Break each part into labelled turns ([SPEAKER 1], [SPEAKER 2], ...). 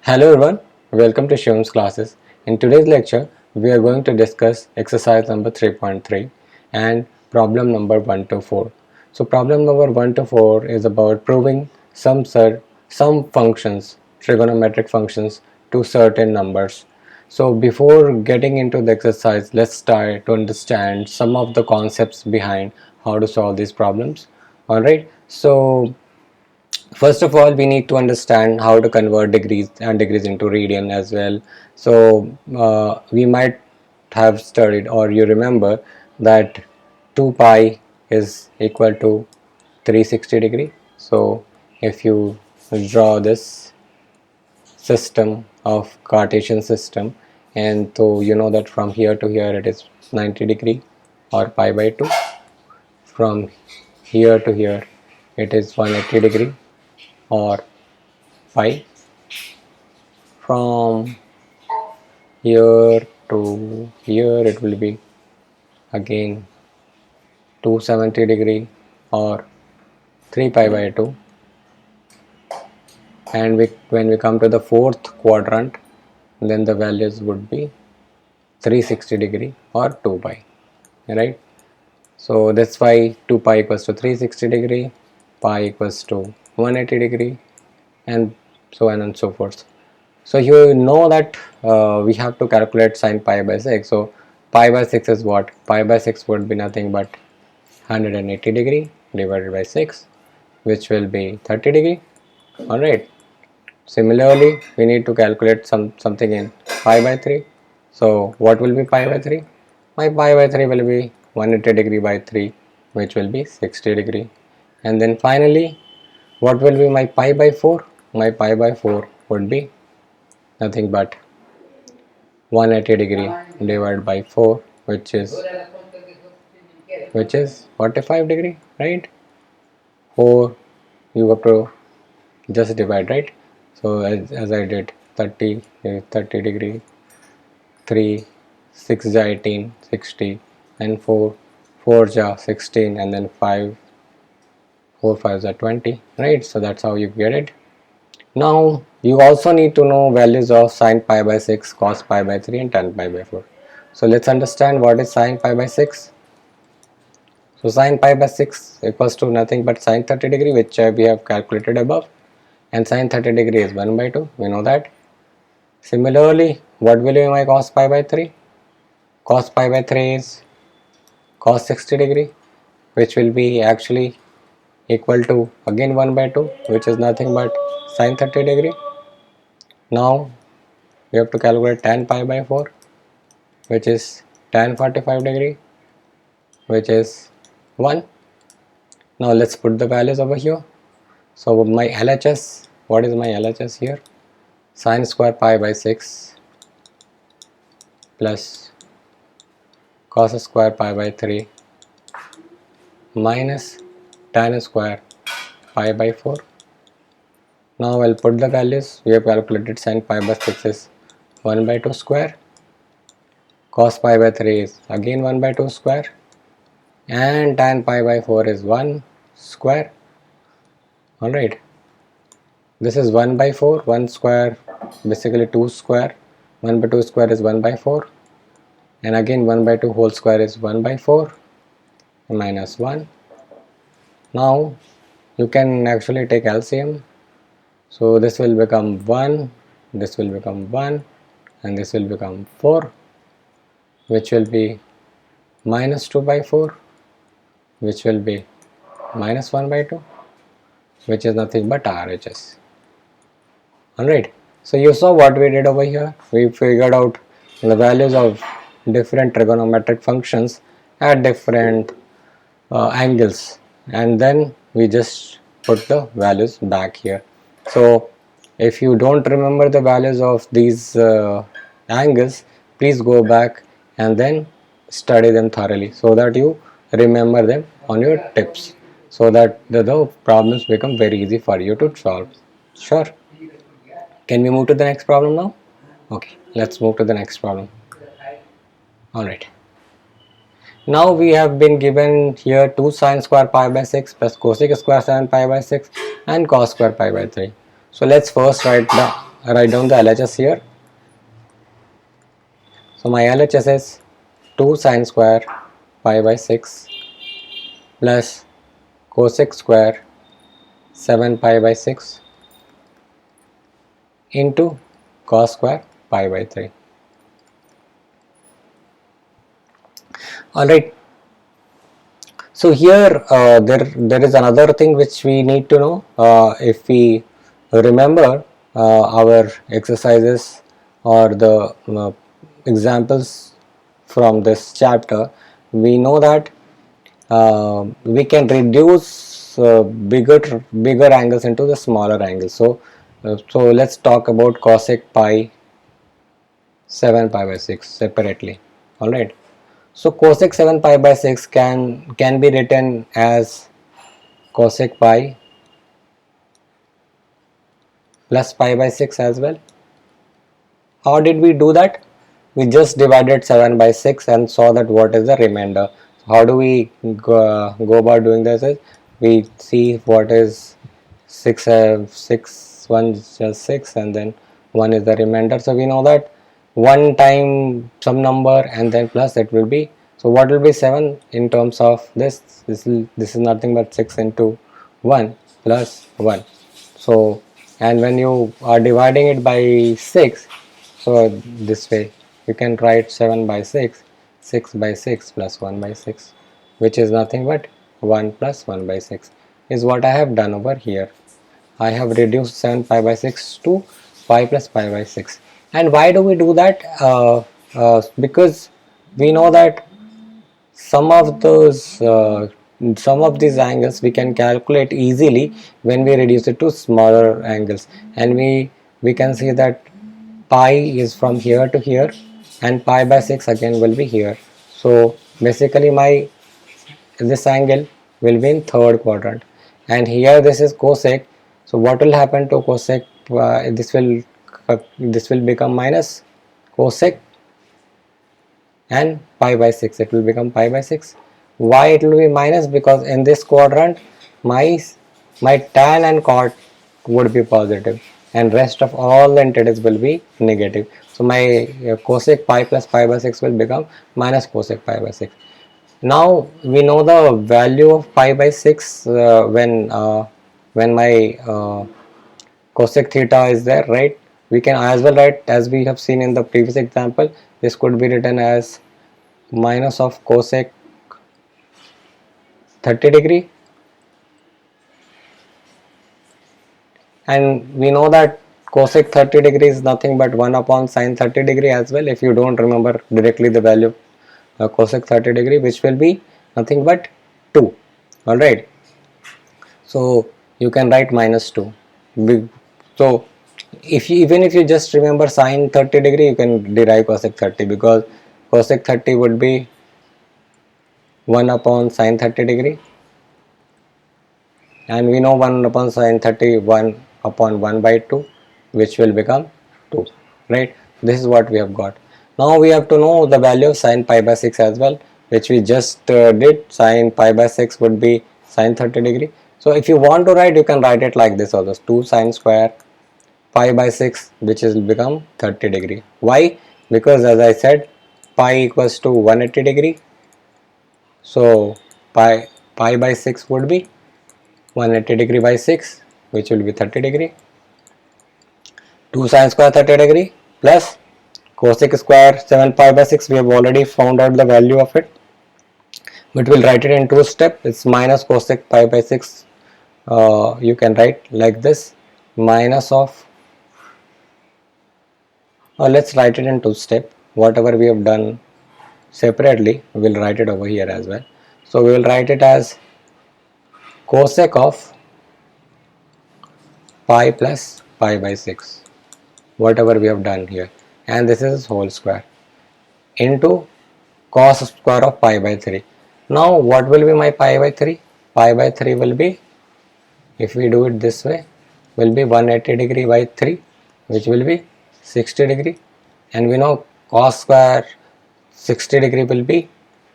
[SPEAKER 1] Hello everyone, welcome to Shiwam's classes. In today's lecture, we are going to discuss exercise number 3.3 and problem number 1 to 4. So problem number 1 to 4 is about proving some functions, trigonometric functions to certain numbers. So before getting into the exercise, let's try to understand some of the concepts behind how to solve these problems. Alright, so first of all, we need to understand how to convert degrees and degrees into radian as well. So we might have studied, or you remember that 2 pi is equal to 360 degree. So if you draw this system of Cartesian system, and so you know that from here to here it is 90 degree or pi by 2, from here to here it is 180 degree or pi, from here to here it will be again 270 degree or 3 pi by 2, and when we come to the fourth quadrant, then the values would be 360 degree or 2 pi, right? So that's why 2 pi equals to 360 degree, pi equals to 180 degree, and so on and so forth. So you know that we have to calculate sine pi by 6. So pi by 6 is what? Pi by 6 would be nothing but 180 degree divided by 6, which will be 30 degree. Alright. Similarly, we need to calculate something in pi by 3. So what will be pi by 3? My pi by 3 will be 180 degree by 3, which will be 60 degree. And then finally, what will be my pi by 4? My pi by 4 would be nothing but 180 degree divided by 4, which is 45 degree, right? 4 you have to just divide, right? So as I did 30 degree, 3 6 ja 18 60, and 4 ja 16, and then 4 5 ja 20, right? So that's how you get it. Now you also need to know values of sine pi by 6, cos pi by 3, and tan pi by 4. So let's understand what is sine pi by 6. So sine pi by 6 equals to nothing but sine 30 degree, which we have calculated above, and sine 30 degree is 1 by 2, we know that. Similarly, what will be my cos pi by 3? Cos pi by 3 is cos 60 degree, which will be actually equal to again 1 by 2, which is nothing but sine 30 degree. Now we have to calculate tan pi by 4, which is tan 45 degree, which is 1. Now let's put the values over here. So my LHS, what is my LHS here? Sine square pi by 6 plus cos square pi by 3 minus tan square pi by 4. Now I'll put the values. We have calculated sine pi by 6 is 1 by 2 square, cos pi by 3 is again 1 by 2 square, and tan pi by 4 is 1 square. Alright, this is 1 by 4, 1 square, basically 2 square, 1 by 2 square is 1 by 4, and again 1 by 2 whole square is 1 by 4 minus 1. Now you can actually take LCM. So this will become 1, this will become 1, and this will become 4, which will be minus 2 by 4, which will be minus 1 by 2, which is nothing but RHS. Alright, so you saw what we did over here. We figured out the values of different trigonometric functions at different angles, and then we just put the values back here. So if you don't remember the values of these angles, please go back and then study them thoroughly so that you remember them on your tips, so that the problems become very easy for you to solve. Sure. Can we move to the next problem now? Okay, let's move to the next problem. Alright. Now we have been given here 2 sine square pi by 6 plus cosec square sine pi by 6 and cos square pi by 3. So let's first write the write down the LHS here. So my LHS is 2 sine square pi by 6 plus cosec square 7 pi by 6 into cos square pi by 3. Alright, so here there is another thing which we need to know. If we remember our exercises or the examples from this chapter, we know that we can reduce bigger angles into the smaller angles. So let's talk about cosec pi 7 pi by 6 separately. All right. So cosec 7 pi by 6 can be written as cosec pi plus pi by 6 as well. How did we do that? We just divided 7 by 6 and saw that what is the remainder. How do we go about doing this? Is we see what is 6, 6, 1 is just 6 and then 1 is the remainder. So we know that 1 time some number and then plus it will be. So what will be 7 in terms of this? This is nothing but 6 into 1 plus 1. So and when you are dividing it by 6, so this way you can write 7 by 6, 6 by 6 plus 1 by 6, which is nothing but 1 plus 1 by 6 is what I have done over here. I have reduced 7 pi by 6 to pi plus pi by 6. And why do we do that? Because we know that some of those some of these angles we can calculate easily when we reduce it to smaller angles, and we can see that pi is from here to here and pi by 6 again will be here. So basically my this angle will be in third quadrant, and here this is cosec. So what will happen to cosec? This will become minus cosec, and pi by 6 it will become pi by 6. Why it will be minus? Because in this quadrant my tan and cot would be positive and rest of all the entities will be negative. So my cosec pi plus pi by 6 will become minus cosec pi by 6. Now we know the value of pi by 6 when my cosec theta is there, right? We can as well write, as we have seen in the previous example, this could be written as minus of cosec 30 degree, and we know that cosec 30 degree is nothing but 1 upon sine 30 degree as well, if you don't remember directly the value of cosec 30 degree, which will be nothing but 2. All right, so you can write minus 2. So even if you just remember sine 30 degree, you can derive cosec 30, because cosec 30 would be 1 upon sine 30 degree, and we know 1 upon sine 30 1 upon 1 by 2, which will become 2, right? This is what we have got. Now we have to know the value of sine pi by 6 as well, which we just did. Sine pi by 6 would be sine 30 degree. So if you want to write, you can write it like this also, 2 sine square pi by 6, which will become 30 degree. Why? Because as I said, pi equals to 180 degree, so pi by 6 would be 180 degree by 6, which will be 30 degree. 2 sine square 30 degree plus cosec square 7 pi by 6, we have already found out the value of it, but we'll write it in two steps. It's minus cosec pi by 6. You can write like this, minus of, or let's write it in two steps. Whatever we have done separately, we'll write it over here as well. So we will write it as cosec of pi plus pi by 6, whatever we have done here, and this is whole square into cos square of pi by 3. Now what will be my pi by 3? Pi by 3 will be, if we do it this way, will be 180 degree by 3, which will be 60 degree, and we know cos square 60 degree will be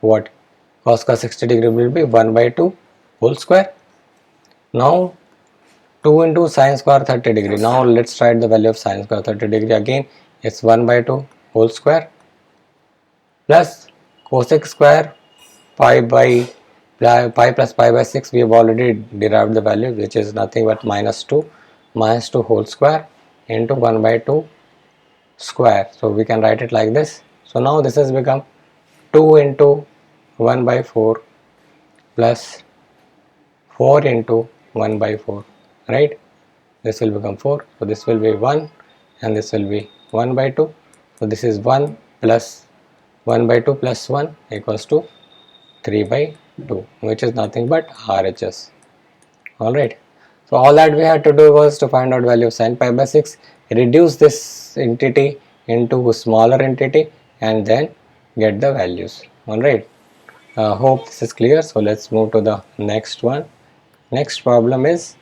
[SPEAKER 1] what? Cos square 60 degree will be 1 by 2 whole square. Now 2 into sine square 30 degree. Now let's write the value of sine square 30 degree. Again it's 1 by 2 whole square plus cosec square pi by pi plus pi by 6. We have already derived the value, which is nothing but minus 2 whole square into 1 by 2 square. So we can write it like this. So now this has become 2 into 1 by 4 plus 4 into 1 by 4, right? This will become 4, so this will be 1 and this will be 1 by 2. So this is 1 plus 1 by 2 plus 1 equals to 3 by 2, which is nothing but RHS. Alright, so all that we had to do was to find out value of sin pi by 6, reduce this entity into a smaller entity and then get the values. Alright, hope this is clear. So let's move to the next one. Next problem is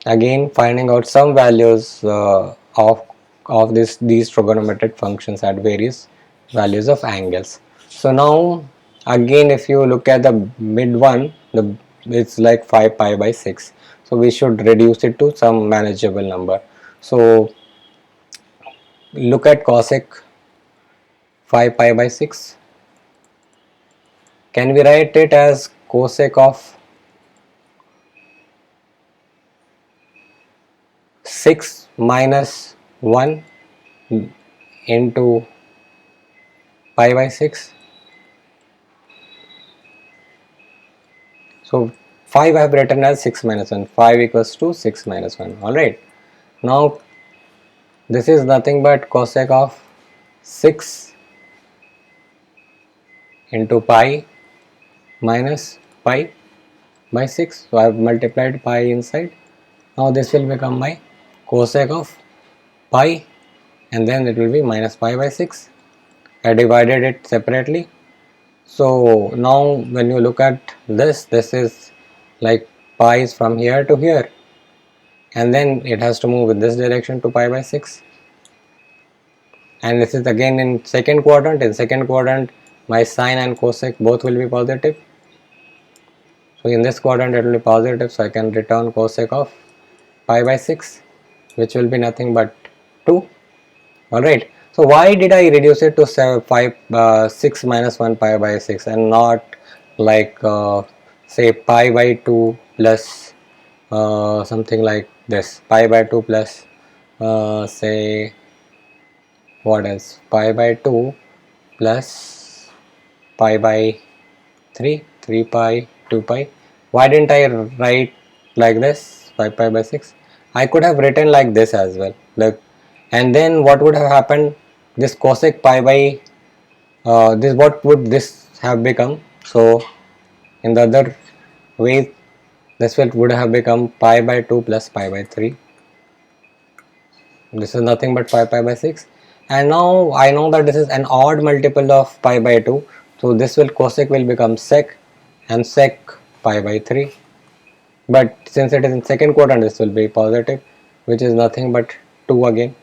[SPEAKER 1] again finding out some values of these trigonometric functions at various values of angles. So now again, if you look at the mid one, it's like 5 pi by 6. So we should reduce it to some manageable number. So look at cosec 5 pi by 6. Can we write it as cosec of 6 minus 1 into pi by 6? So 5 I have written as 6 minus 1, 5 equals to 6 minus 1. Alright, now this is nothing but cosec of 6 into pi minus pi by 6. So I have multiplied pi inside. Now this will become my cosec of pi and then it will be minus pi by 6. I divided it separately. So now when you look at this is like pi is from here to here and then it has to move in this direction to pi by 6, and this is again in second quadrant. In second quadrant my sine and cosec both will be positive. So in this quadrant it will be positive, so I can return cosec of pi by 6, which will be nothing but 2. Alright, so why did I reduce it to 6 minus 1 pi by 6 and not like say pi by 2 plus something like this, pi by 2 plus say what else, pi by 2 plus pi by 3 pi, 2 pi. Why didn't I write like this 5 pi by 6? I could have written like this as well, like, and then what would have happened, this cosec pi by this, what would this have become? So in the other way this would have become pi by 2 plus pi by 3. This is nothing but 5 pi by 6, and now I know that this is an odd multiple of pi by 2, so this will cosec will become sec and sec pi by 3, but since it is in second quadrant this will be positive, which is nothing but 2 again.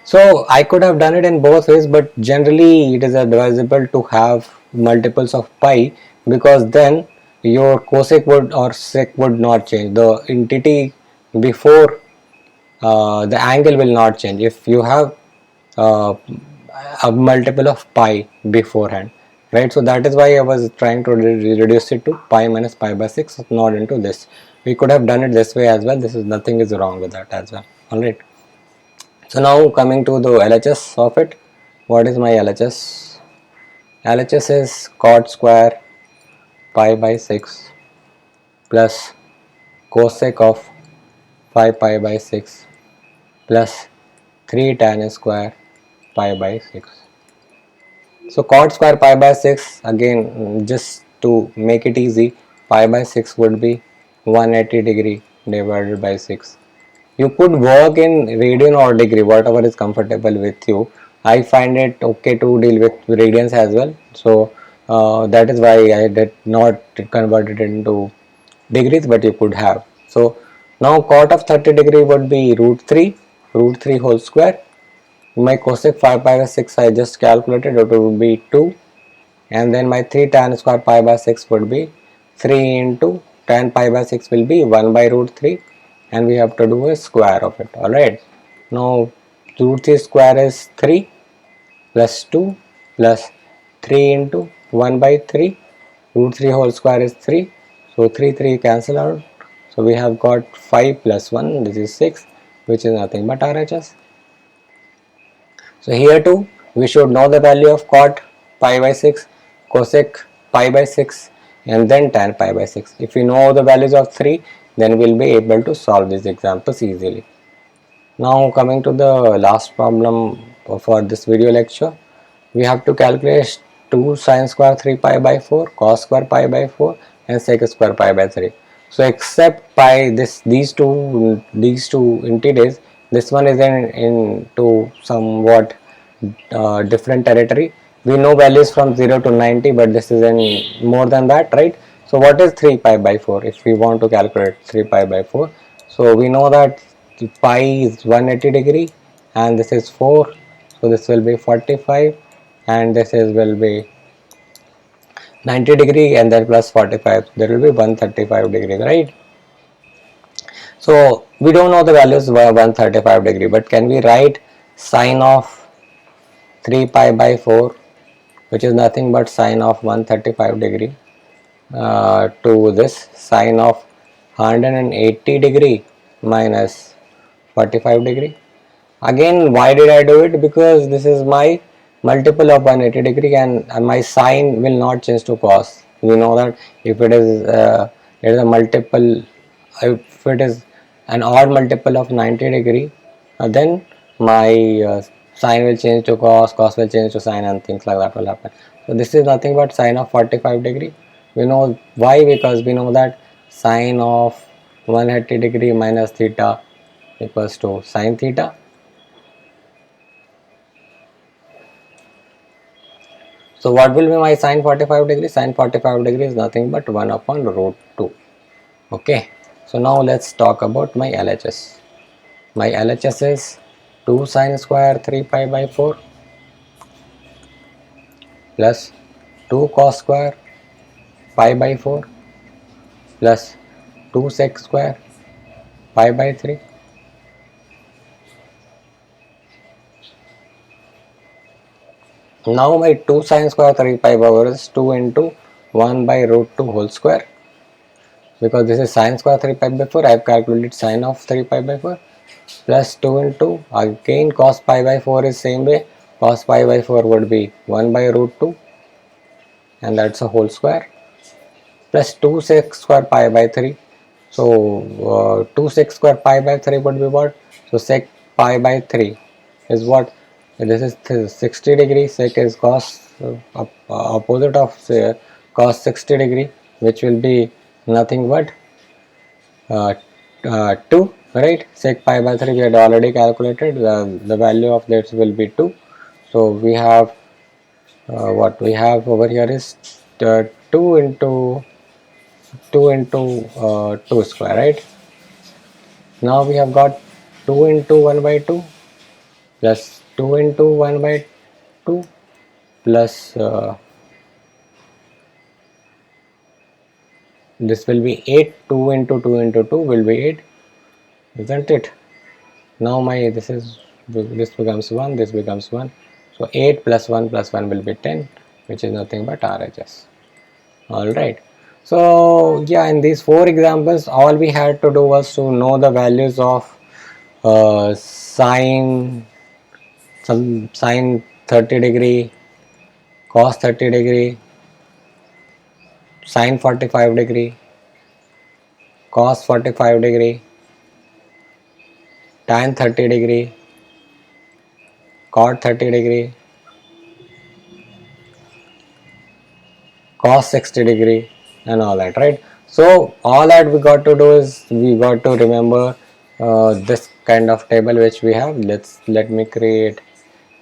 [SPEAKER 1] So I could have done it in both ways, but generally it is advisable to have multiples of pi, because then your cosec would or sec would not change, the entity before the angle will not change if you have uh, a multiple of pi beforehand, right? So that is why I was trying to reduce it to pi minus pi by 6, not into this. We could have done it this way as well. This is nothing is wrong with that as well. Alright, so now coming to the LHS of it. What is my LHS? LHS is cot square pi by 6 plus cosec of 5 pi by 6 plus 3 tan square pi by 6. So cot square pi by 6, again just to make it easy, pi by 6 would be 180 degree divided by 6. You could work in radian or degree, whatever is comfortable with you. I find it okay to deal with radians as well, so that is why I did not convert it into degrees, but you could have. So now cot of 30 degree would be root 3 whole square. My cosec 5 pi by 6 I just calculated, it would be 2, and then my 3 tan square pi by 6 would be 3 into tan pi by 6 will be 1 by root 3, and we have to do a square of it. Alright, now root 3 square is 3 plus 2 plus 3 into 1 by 3, root 3 whole square is 3, so 3 cancel out, so we have got 5 plus 1, this is 6, which is nothing but RHS. So here too we should know the value of cot pi by 6, cosec pi by 6, and then tan pi by 6. If we know the values of 3, then we will be able to solve these examples easily. Now coming to the last problem for this video lecture, we have to calculate 2 sin square 3 pi by 4, cos square pi by 4, and sec square pi by 3. So except pi, these two entities, this one is into somewhat different territory. We know values from 0 to 90, but this is in more than that, right? So what is 3 pi by 4 if we want to calculate 3 pi by 4? So we know that pi is 180 degree and this is 4, so this will be 45, and this is will be 90 degree, and then plus 45, there will be 135 degree, right? So we don't know the values 135 degree, but can we write sine of 3 pi by 4, which is nothing but sine of 135 degree, to this sine of 180 degree minus 45 degree. Again, why did I do it? Because this is my multiple of 180 degree, and my sign will not change to cos. We know that if it is a multiple, if it is an odd multiple of 90 degree, then my sign will change to cos, cos will change to sine, and things like that will happen. So this is nothing but sine of 45 degree. We know why, because we know that sine of 180 degree minus theta equals to sine theta. So what will be my sine 45 degree? Sine 45 degree is nothing but 1 upon root 2. Okay. So now let's talk about my LHS. My LHS is 2 sine square 3 pi by 4 plus 2 cos square pi by 4 plus 2 sec square pi by 3. Now my 2 sine square 3 pi by 4 is 2 into 1 by root 2 whole square. Because this is sine square 3 pi by 4, I have calculated sine of 3 pi by 4, plus 2 into again cos pi by 4 is same way, cos pi by 4 would be 1 by root 2, and that's a whole square, plus 2 sec square pi by 3. So 2 sec square pi by 3 would be what? So sec pi by 3 is what? This is 60 degree, sec is cos opposite of cos 60 degree, which will be nothing but 2, right? Sec pi by 3 we had already calculated, the value of that will be 2. So we have what we have over here is 2 into 2 square, right? Now we have got 2 into 1 by 2 plus 2 into 1 by 2 plus this will be 8. 2 into 2 into 2 will be 8, isn't it? Now my this becomes 1, this becomes 1, so 8 plus 1 plus 1 will be 10, which is nothing but RHS. Alright, so yeah, in these 4 examples all we had to do was to know the values of sine 30 degree, cos 30 degree, sine 45 degree, cos 45 degree, tan 30 degree, cot 30 degree, cos 60 degree, and all that, right? So all that we got to do is we got to remember this kind of table which we have. Let me create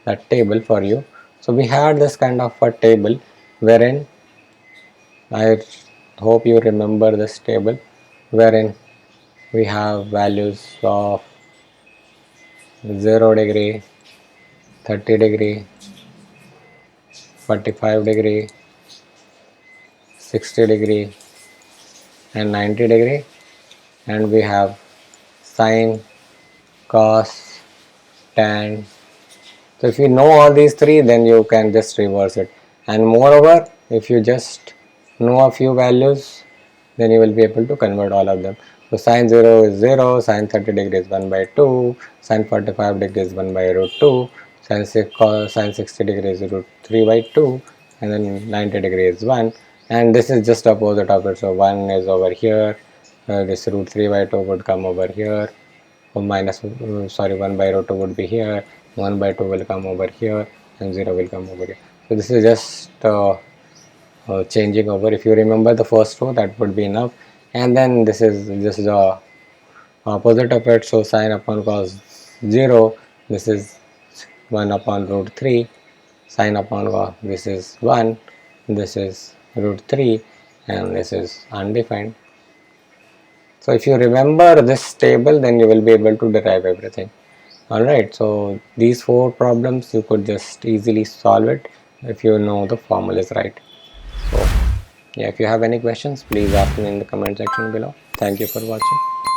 [SPEAKER 1] that table for you. So we had this kind of a table wherein I hope you remember this table, wherein we have values of 0 degree, 30 degree, 45 degree, 60 degree, and 90 degree, and we have sine, cos, tan. So if you know all these three, then you can just reverse it. And moreover, if you just know a few values, then you will be able to convert all of them. So sine 0 is 0, sine 30 degree is 1 by 2, sine 45 degree is 1 by root 2, sine 60 degree is root 3 by 2, and then 90 degree is 1. And this is just opposite of it. So 1 is over here, this root 3 by 2 would come over here, minus 1 by root 2 would be here, 1 by 2 will come over here, and 0 will come over here. So this is just changing over. If you remember the first row, that would be enough. And then this is the opposite of it. So sine upon cos 0, this is 1 upon root 3, sine upon cos, this is 1, this is root 3, and this is undefined. So if you remember this table, then you will be able to derive everything. Alright, so these 4 problems you could just easily solve it if you know the formulas right. So yeah, if you have any questions, please ask me in the comment section below. Thank you for watching.